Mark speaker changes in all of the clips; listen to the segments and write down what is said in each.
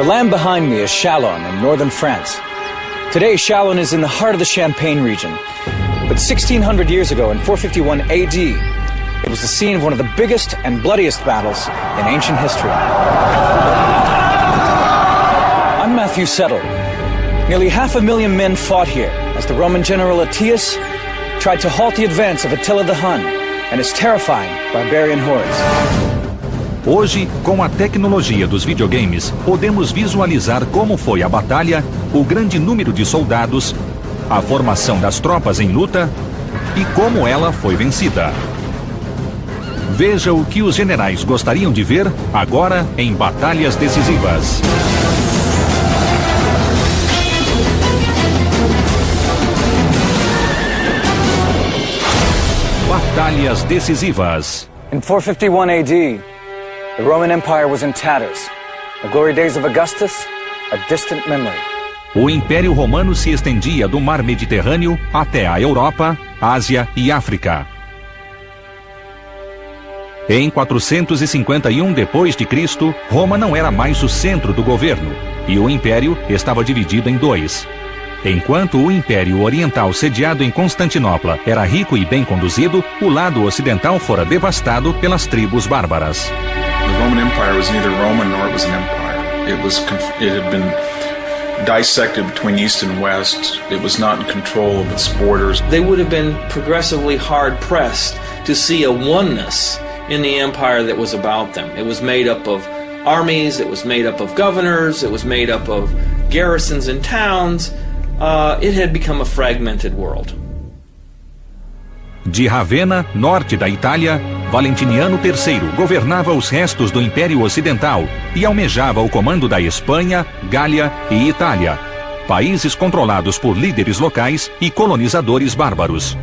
Speaker 1: land behind me is Chalons in northern France. Today, Chalons is in the heart of the Champagne region. But 1600 years ago, in 451 AD, it was the scene of one of the biggest and bloodiest battles in ancient history. I'm Matthew Settle. Nearly 500,000 men fought here as the Roman general Átila tried to halt the advance of Átila the Hun and his terrifying barbarian hordes.
Speaker 2: Hoje, com a tecnologia dos videogames, podemos visualizar como foi a batalha, o grande número de soldados, a formação das tropas em luta e como ela foi vencida. Veja o que os generais gostariam de ver agora em Batalhas Decisivas. Batalhas Decisivas.
Speaker 1: In 451 AD, the Roman Empire was in tatters. The glory days of Augustus, a distant memory.
Speaker 2: O Império Romano se estendia do Mar Mediterrâneo até a Europa, Ásia e África. Em 451 d.C., Roma não era mais o centro do governo, e o Império estava dividido em dois. Enquanto o Império Oriental sediado em Constantinopla era rico e bem conduzido, o lado ocidental fora devastado pelas tribos bárbaras.
Speaker 3: The Roman Empire was neither Roman nor it was an empire. It had been dissected between East and West. It was not in control of its borders.
Speaker 4: They would have been progressively hard-pressed to see a oneness in the empire that was about them. It was made up of armies, it was made up of governors, it was made up of garrisons and towns. It had become a fragmented world.
Speaker 2: De Ravenna, norte da Itália, Valentiniano III governava os restos do Império Ocidental e almejava o comando da Espanha, Gália e Itália, países controlados por líderes locais e colonizadores bárbaros.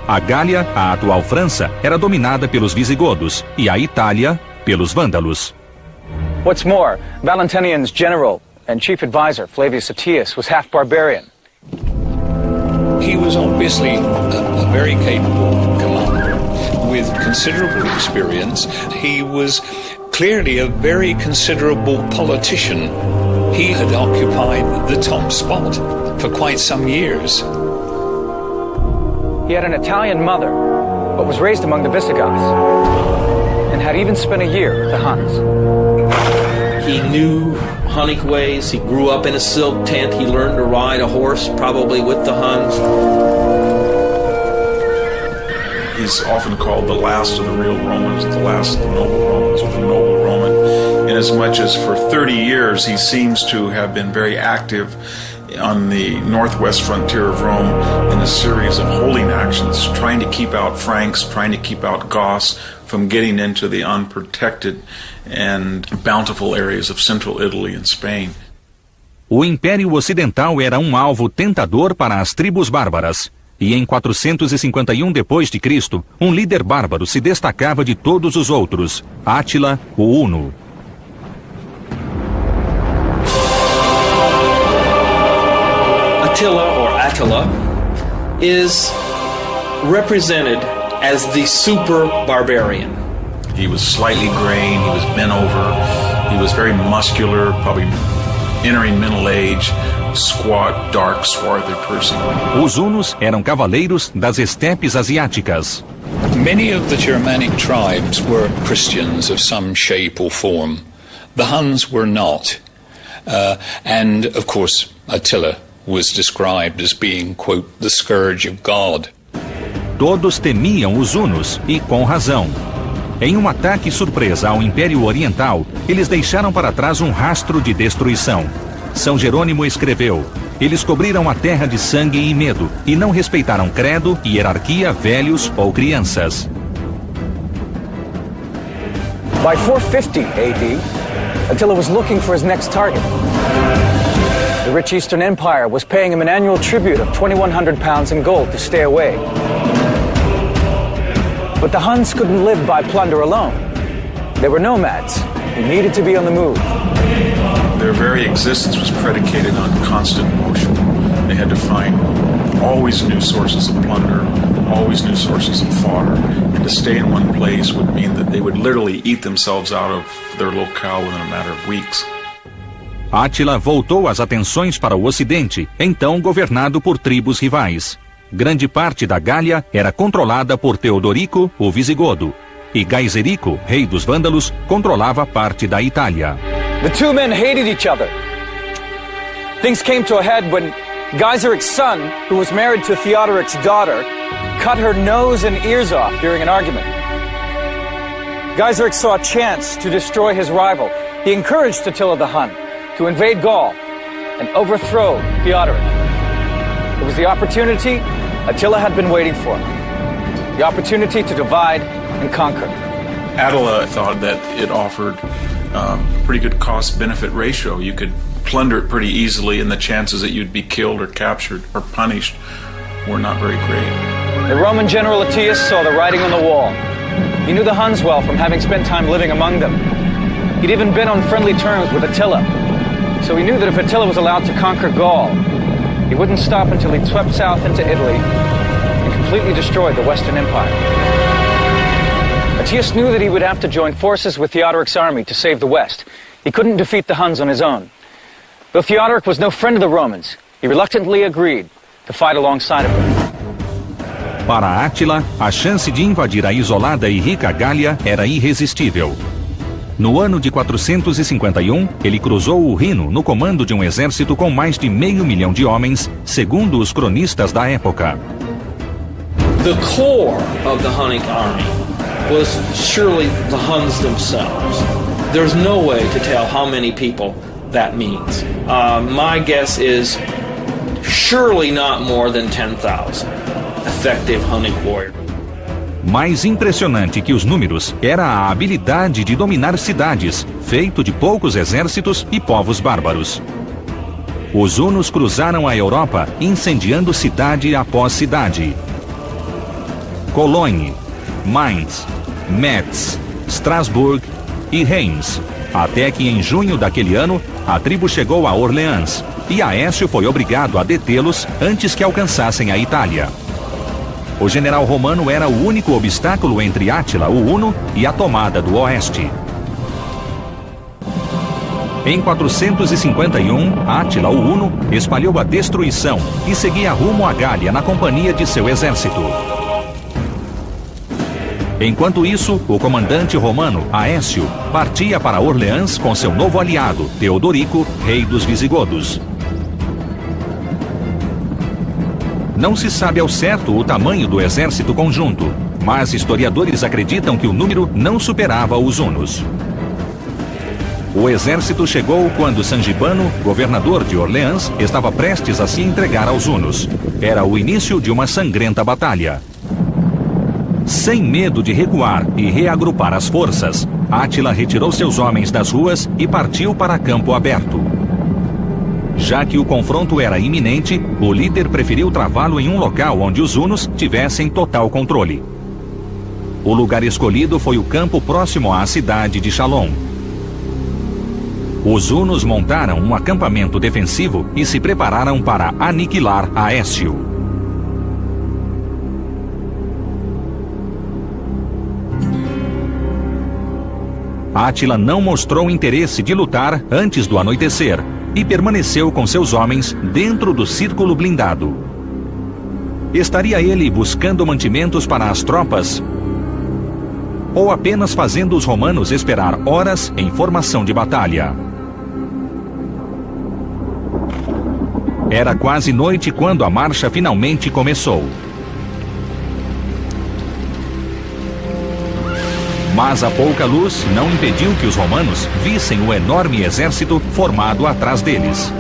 Speaker 2: A Gália, a atual França, era dominada pelos visigodos e a Itália pelos vândalos.
Speaker 1: What's more, Valentinian's general and chief advisor, Flavius Aetius, was half barbarian.
Speaker 5: He was obviously a very capable commander with considerable experience. He was clearly a very considerable politician. He had occupied the top spot for quite some years.
Speaker 1: He had an Italian mother, but was raised among the Visigoths, and had even spent a year with the Huns.
Speaker 4: He knew Hunnic ways, he grew up in a silk tent, he learned to ride a horse, probably with the Huns.
Speaker 3: He's often called the last of the real Romans, the last of the noble Romans, or the noble Roman, inasmuch as for 30 years he seems to have been very active on the northwest frontier of Rome in a series of holding actions, trying to keep out Franks, trying to keep out Goths from getting into the unprotected and bountiful areas of central Italy and Spain.
Speaker 2: O Império Ocidental era um alvo tentador para as tribos bárbaras. E em 451 d.C., um líder bárbaro se destacava de todos os outros, Átila, o Huno.
Speaker 4: Átila is represented as the super barbarian.
Speaker 3: He was slightly graying, he was bent over, he was very muscular, probably entering middle age, squat, dark, swarthy person.
Speaker 2: Os Hunos eram cavaleiros das estepes asiáticas.
Speaker 5: Many of the Germanic tribes were Christians of some shape or form. The Huns were not. And, of course, Átila was described as being, quote, the scourge of God.
Speaker 2: Todos temiam os Hunos, e com razão. Em um ataque surpresa ao Império Oriental, eles deixaram para trás um rastro de destruição. São Jerônimo escreveu: eles cobriram a terra de sangue e medo, e não respeitaram credo, hierarquia, velhos ou crianças.
Speaker 1: By 450 AD, Átila was looking for his next target. The rich Eastern Empire was paying him an annual tribute of 2,100 pounds in gold to stay away. But the Huns couldn't live by plunder alone. They were nomads who needed to be on the move.
Speaker 3: Their very existence was predicated on constant motion. They had to find always new sources of plunder, always new sources of fodder, and to stay in one place would mean that they would literally eat themselves out of their locale within a matter of weeks.
Speaker 2: Átila voltou as atenções para o Ocidente, então governado por tribos rivais. Grande parte da Gália era controlada por Teodorico, o Visigodo, e Gaiserico, rei dos Vândalos, controlava parte da Itália.
Speaker 1: The two men hated each other. Things came to a head when Geiseric's son, who was married to Theodoric's daughter, cut her nose and ears off during an argument. Gaiseric saw a chance to destroy his rival. He encouraged Attila the Hun to invade Gaul and overthrow Theodoric. It was the opportunity Attila had been waiting for. The opportunity to divide and conquer.
Speaker 3: Átila thought that it offered a pretty good cost-benefit ratio. You could plunder it pretty easily, and the chances that you'd be killed or captured or punished were not very great.
Speaker 1: The Roman general Attius saw the writing on the wall. He knew the Huns well from having spent time living among them. He'd even been on friendly terms with Attila. So he knew that if Attila was allowed to conquer Gaul, he wouldn't stop until he'd swept south into Italy and completely destroyed the Western Empire. Attius knew that he would have to join forces with Theodoric's army to save the West. He couldn't defeat the Huns on his own. Though Theodoric was no friend of the Romans, he reluctantly agreed to fight alongside of them.
Speaker 2: Para Átila, a chance de invadir a isolada e rica Gália era irresistível. No ano de 451, ele cruzou o Rhino no comando de um exército com mais de 500 mil de homens, segundo os cronistas da época.
Speaker 4: The core of the Hunnic army was surely the Huns themselves. There's no way to tell how many people that means. My guess is surely not more than 10,000 effective Hunnic warriors.
Speaker 2: Mais impressionante que os números era a habilidade de dominar cidades, feito de poucos exércitos e povos bárbaros. Os hunos cruzaram a Europa, incendiando cidade após cidade. Cologne, Mainz, Metz, Strasbourg e Reims, até que em junho daquele ano, a tribo chegou a Orleans, e Aécio foi obrigado a detê-los antes que alcançassem a Itália. O general romano era o único obstáculo entre Átila, o Huno, e a tomada do oeste. Em 451, Átila, o Huno, espalhou a destruição e seguia rumo à Gália na companhia de seu exército. Enquanto isso, o comandante romano, Aécio, partia para Orleans com seu novo aliado, Teodorico, rei dos Visigodos. Não se sabe ao certo o tamanho do exército conjunto, mas historiadores acreditam que o número não superava os hunos. O exército chegou quando Sangibano, governador de Orleans, estava prestes a se entregar aos hunos. Era o início de uma sangrenta batalha. Sem medo de recuar e reagrupar as forças, Átila retirou seus homens das ruas e partiu para campo aberto. Já que o confronto era iminente, o líder preferiu travá-lo em um local onde os hunos tivessem total controle. O lugar escolhido foi o campo próximo à cidade de Chalons. Os hunos montaram um acampamento defensivo e se prepararam para aniquilar Aécio. Átila não mostrou interesse de lutar antes do anoitecer e permaneceu com seus homens dentro do círculo blindado. Estaria ele buscando mantimentos para as tropas? Ou apenas fazendo os romanos esperar horas em formação de batalha? Era quase noite quando a marcha finalmente começou. Mas a pouca luz não impediu que os romanos vissem o enorme exército formado atrás deles.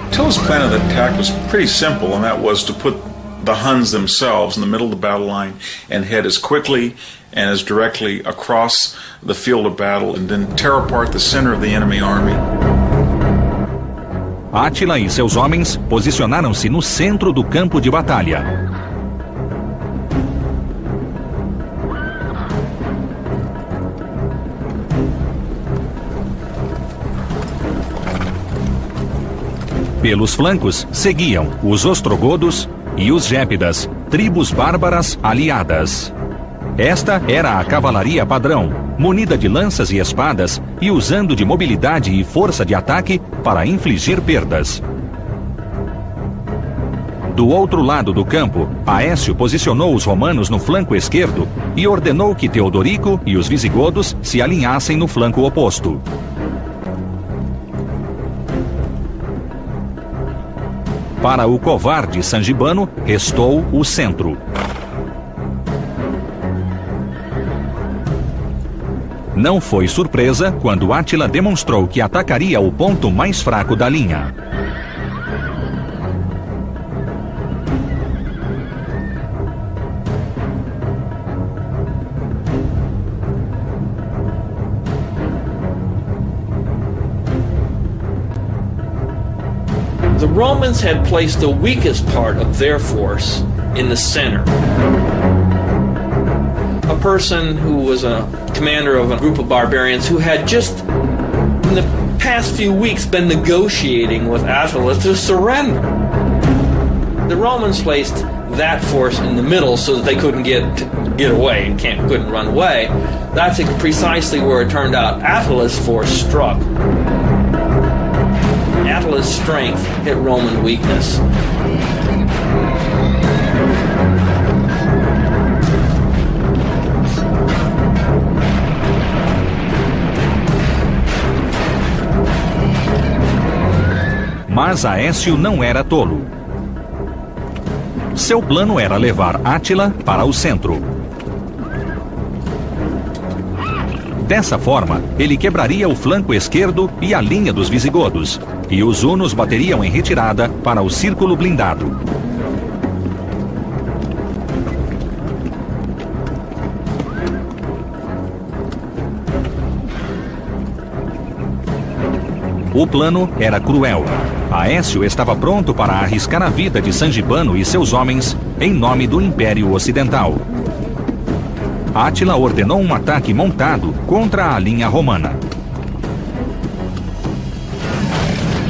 Speaker 3: Attila's plan of attack was pretty simple, and that was to put the Huns themselves in the middle of the battle line and head as quickly and as directly across the field of battle and then tear apart the center of the enemy army.
Speaker 2: Átila e seus homens posicionaram-se no centro do campo de batalha. Pelos flancos seguiam os ostrogodos e os gépidas, tribos bárbaras aliadas. Esta era a cavalaria padrão, munida de lanças e espadas e usando de mobilidade e força de ataque para infligir perdas. Do outro lado do campo, Aécio posicionou os romanos no flanco esquerdo e ordenou que Teodorico e os visigodos se alinhassem no flanco oposto. Para o covarde sangibano, restou o centro. Não foi surpresa quando Átila demonstrou que atacaria o ponto mais fraco da linha.
Speaker 4: The Romans had placed the weakest part of their force in the center. A person who was a commander of a group of barbarians who had just in the past few weeks been negotiating with Átila to surrender. The Romans placed that force in the middle so that they couldn't get away and couldn't run away. That's precisely where it turned out Attila's force struck. Átila's strength hit Roman weakness.
Speaker 2: Mas Aécio não era tolo. Seu plano era levar Átila para o centro. Dessa forma, ele quebraria o flanco esquerdo e a linha dos visigodos, e os hunos bateriam em retirada para o círculo blindado. O plano era cruel. Aécio estava pronto para arriscar a vida de Sangibano e seus homens em nome do Império Ocidental. Átila ordenou um ataque montado contra a linha romana.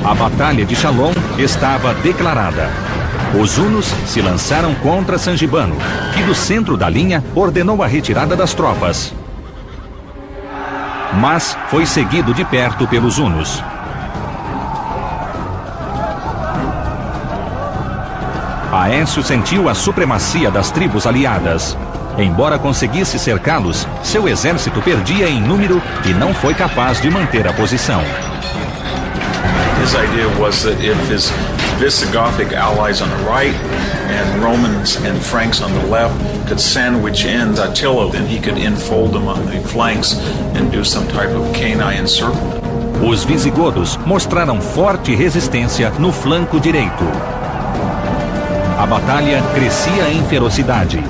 Speaker 2: A Batalha de Chalons estava declarada. Os hunos se lançaram contra Sangibano, que do centro da linha ordenou a retirada das tropas. Mas foi seguido de perto pelos hunos. Aécio sentiu a supremacia das tribos aliadas. Embora conseguisse cercá-los, seu exército perdia em número e não foi capaz de manter a posição.
Speaker 3: His idea was that if his Visigothic allies on the right and Romans and Franks on the left could sandwich in Átila, then he could enfold them on the flanks and do some type of canine encirclement.
Speaker 2: Os visigodos mostraram forte resistência no flanco direito. A batalha crescia em ferocidade.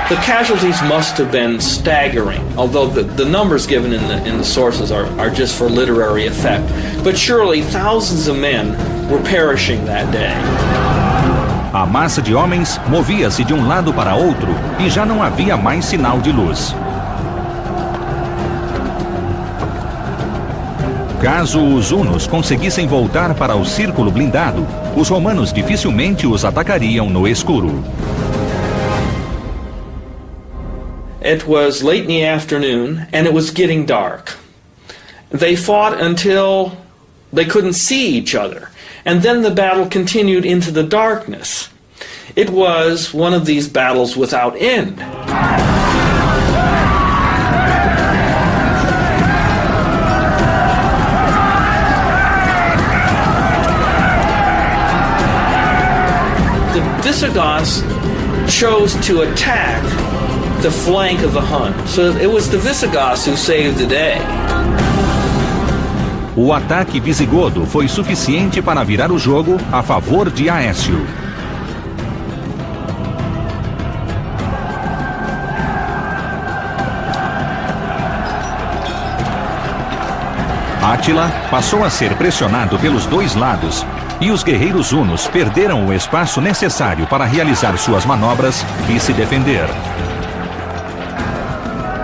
Speaker 4: The casualties must have been staggering, although the numbers given in the sources are just for literary effect. But surely thousands of men were perishing that day.
Speaker 2: A massa de homens movia-se de um lado para outro e já não havia mais sinal de luz. Caso os hunos conseguissem voltar para o círculo blindado, os romanos dificilmente os atacariam no escuro.
Speaker 4: It was late in the afternoon, and it was getting dark. They fought until they couldn't see each other, and then the battle continued into the darkness. It was one of these battles without end. The Visigoths chose to attack the flank of the Hun. So it was the Visigoths who saved the day.
Speaker 2: O ataque visigodo foi suficiente para virar o jogo a favor de Aécio. Átila passou a ser pressionado pelos dois lados e os guerreiros hunos perderam o espaço necessário para realizar suas manobras e se defender.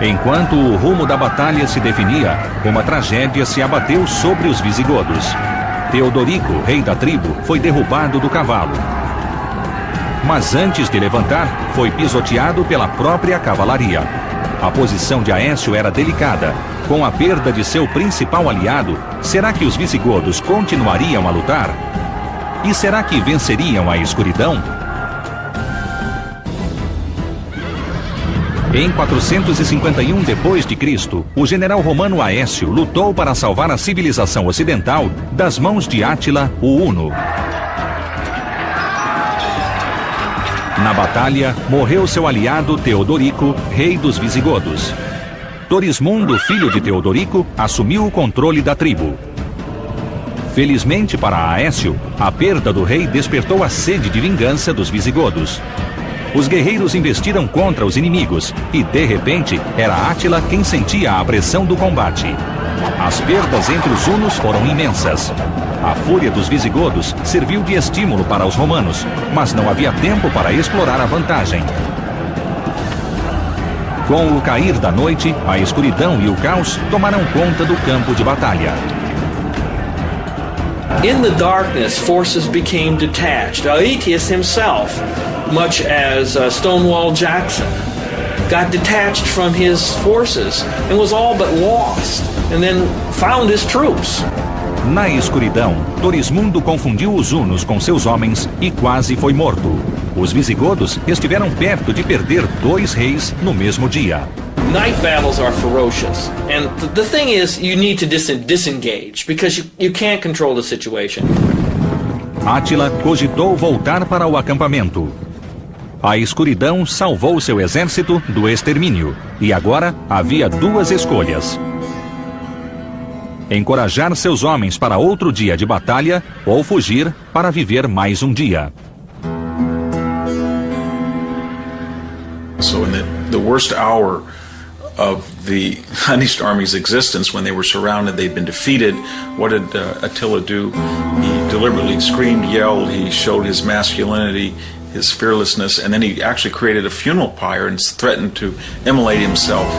Speaker 2: Enquanto o rumo da batalha se definia, uma tragédia se abateu sobre os visigodos. Teodorico, rei da tribo, foi derrubado do cavalo. Mas antes de levantar, foi pisoteado pela própria cavalaria. A posição de Aécio era delicada. Com a perda de seu principal aliado, será que os visigodos continuariam a lutar? E será que venceriam a escuridão? Em 451 d.C., o general romano Aécio lutou para salvar a civilização ocidental das mãos de Átila, o Huno. Na batalha, morreu seu aliado Teodorico, rei dos visigodos. Torismundo, filho de Teodorico, assumiu o controle da tribo. Felizmente para Aécio, a perda do rei despertou a sede de vingança dos visigodos. Os guerreiros investiram contra os inimigos e, de repente, era Átila quem sentia a pressão do combate. As perdas entre os hunos foram imensas. A fúria dos visigodos serviu de estímulo para os romanos, mas não havia tempo para explorar a vantagem. Com o cair da noite, a escuridão e o caos tomaram conta do campo de batalha.
Speaker 4: In the darkness, forces became detached. Aetius himself, much as Stonewall Jackson, got detached from his forces and was all but lost, and then found his troops.
Speaker 2: Na escuridão, Torismundo confundiu os hunos com seus homens e quase foi morto. Os visigodos estiveram perto de perder 2 reis no mesmo dia.
Speaker 4: Night battles are ferocious, and the thing is, you need to disengage, because you can't control the situation.
Speaker 2: Átila cogitou voltar para o acampamento. A escuridão salvou seu exército do extermínio, e agora havia 2 escolhas: encorajar seus homens para outro dia de batalha ou fugir para viver mais um dia.
Speaker 3: So in the worst hour of the Hunnish army's existence, when they were surrounded, they'd been defeated, what did Attila do? He deliberately screamed, yelled, he showed his masculinity, his fearlessness, and then he actually created a funeral pyre and threatened to immolate himself.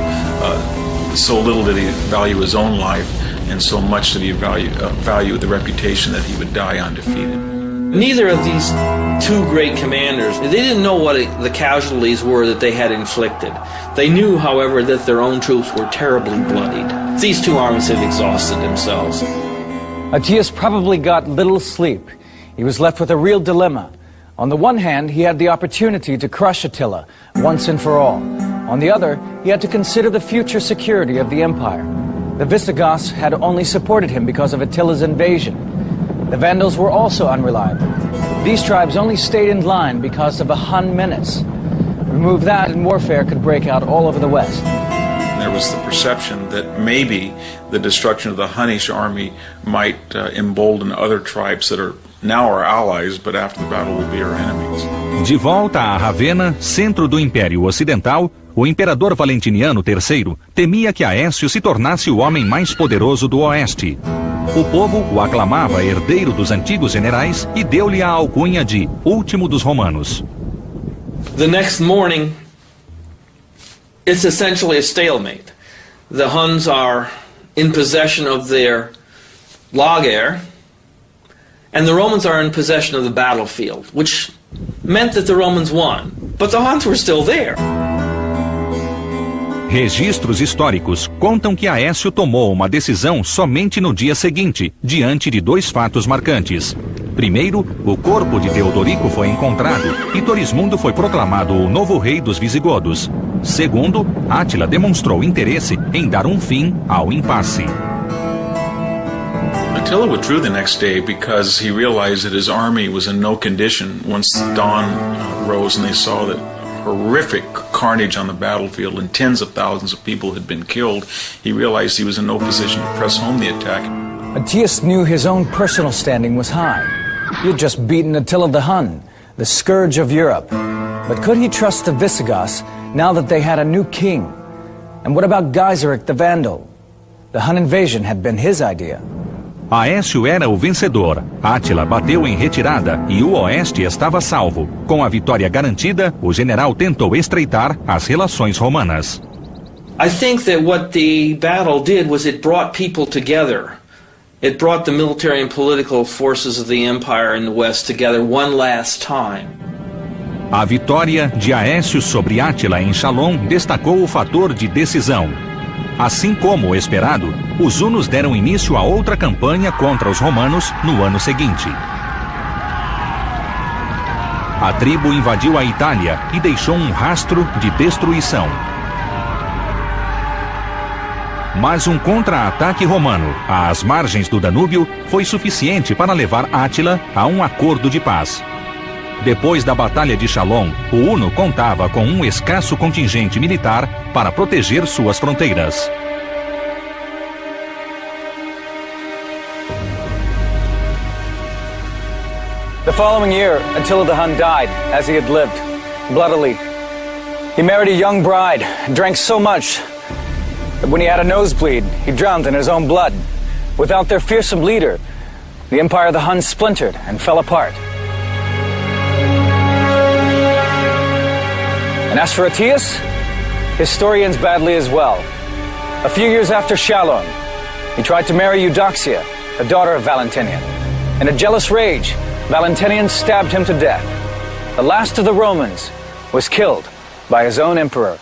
Speaker 3: So little did he value his own life, and so much did he value the reputation that he would die undefeated.
Speaker 4: Neither of these 2 great commanders, they didn't know what the casualties were that they had inflicted. They knew, however, that their own troops were terribly bloodied. These 2 armies had exhausted themselves.
Speaker 1: Aetius probably got little sleep. He was left with a real dilemma. On the one hand, he had the opportunity to crush Attila, once and for all. On the other, he had to consider the future security of the empire. The Visigoths had only supported him because of Attila's invasion. The Vandals were also unreliable. These tribes only stayed in line because of a Hun menace. Remove that and warfare could break out all over the West.
Speaker 3: There was the perception that maybe the destruction of the Hunnish army might embolden other tribes that are now our allies, but after the battle will be our enemies.
Speaker 2: De volta a Ravenna, centro do Império Ocidental, o imperador Valentiniano III temia que Aécio se tornasse o homem mais poderoso do Oeste. O povo o aclamava herdeiro dos antigos generais e deu-lhe a alcunha de último dos romanos.
Speaker 4: The next morning, it's essentially a stalemate. The Huns are in possession of their lager, and the Romans are in possession of the battlefield, which meant that the Romans won, but the Huns were still there.
Speaker 2: Registros históricos contam que Aécio tomou uma decisão somente no dia seguinte, diante de 2 fatos marcantes. Primeiro, o corpo de Teodorico foi encontrado e Torismundo foi proclamado o novo rei dos visigodos. Segundo, Átila demonstrou interesse em dar um fim ao impasse.
Speaker 3: Attila withdrew the next day because he realized that his army was in no condition once dawn rose and they saw that horrific carnage on the battlefield and tens of thousands of people had been killed. He realized he was in no position to press home the attack.
Speaker 1: Aetius knew his own personal standing was high. He had just beaten Attila the Hun, the scourge of Europe. But could he trust the Visigoths now that they had a new king? And what about Gaiseric the Vandal? The Hun invasion had been his idea.
Speaker 2: Aécio era o vencedor. Átila bateu em retirada e o oeste estava salvo. Com a vitória garantida, o general tentou estreitar as relações romanas.
Speaker 4: I think that what the battle did was it brought people together. It brought the military and political forces of the empire in the West together one last time.
Speaker 2: A vitória de Aécio sobre Átila em Chalons destacou o fator de decisão. Assim como esperado, os hunos deram início a outra campanha contra os romanos no ano seguinte. A tribo invadiu a Itália e deixou um rastro de destruição. Mas um contra-ataque romano às margens do Danúbio foi suficiente para levar Átila a um acordo de paz. Depois da Batalha de Chalons, o Huno contava com um escasso contingente militar para proteger suas fronteiras.
Speaker 1: The following year, Attila the Hun died, as he had lived, bloodily. He married a young bride, and drank so much that when he had a nosebleed, he drowned in his own blood. Without their fearsome leader, the empire of the Huns splintered and fell apart. And as for Attius, his story ends badly as well. A few years after Chalons, he tried to marry Eudoxia, the daughter of Valentinian. In a jealous rage, Valentinian stabbed him to death. The last of the Romans was killed by his own emperor.